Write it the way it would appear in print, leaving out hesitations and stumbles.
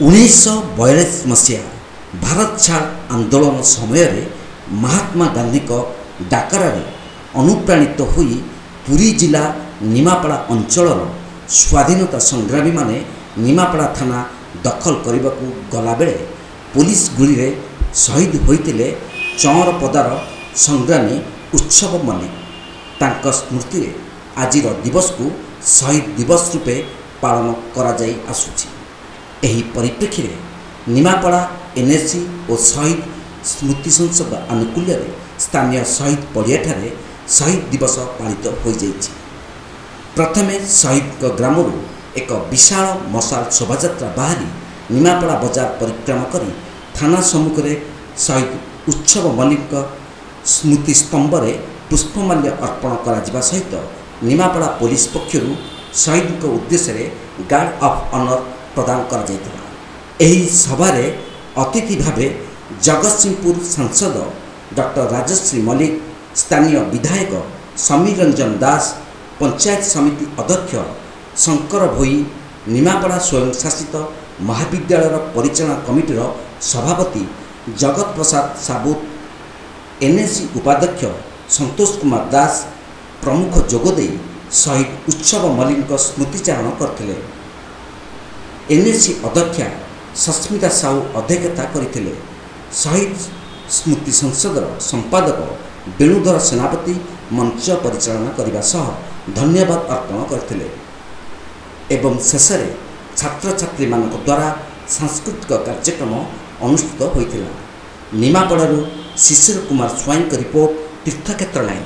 1942 मसीहा भारत छाड़ आंदोलन समय महात्मा गांधी डाकरा अनुप्राणित होई पुरी जिला निमापड़ा अंचल स्वाधीनता संग्रामी माने निमापड़ा थाना दखल करने को गला बेले पुलिस गुली रे शहीद होते चौरपदार संग्रामी उत्सव मल्लिक तांका स्मृति रे आजिर दिवस को शहीद दिवस रूपे पालन करा जाई आसुछि। एही परिप्रेक्षी रे निमापड़ा एनएससी और शहीद स्मृति संसद आनुकूल्य स्थानीय शहीद पड़िया शहीद दिवस पालित हो जाइछि। प्रथमे शहीद ग्रामरू एक विशाल मशाल शोभायात्रा बाहरी निमापड़ा बजार परिक्रमा करी थाना सम्मुख में शहीद उत्सव मल्लिक स्मृति स्तंभ में पुष्पमाल्य अर्पण करा सहित निमापड़ा पुलिस पक्षर शहीद उद्देश्य गार्ड ऑफ ऑनर प्रदान करा जायतिला। एही सभारे अतिथि भावे जगतसिंहपुर सांसद डॉक्टर राजश्री मल्लिक, स्थानीय विधायक समीर रंजन दास, पंचायत समिति अध्यक्ष शंकर भोई, निमापड़ा स्वयं शासित महाविद्यालय परिचालना कमिटीर सभापति जगत प्रसाद साबुत, एनएससी उपाध्यक्ष संतोष कुमार दास प्रमुख जोगदे शहीद उत्सव मल्लिक स्मृतिचारण करथिले। एनएससी अध्यक्षा सस्मिता साहू अध्यक्षता करथिले। शहीद स्मृति संसदर संपादक वेणुधर सेनापति मंच परिचालना करने सह धन्यवाद अर्पण करथिले एवं शेष में छात्र छात्री मानक द्वारा सांस्कृतिक कार्यक्रम अनुष्ठित होइथिला। निमापड़ारू शिशिर कुमार स्वाईं रिपोर्ट, तीर्थक्षेत्र लाइन।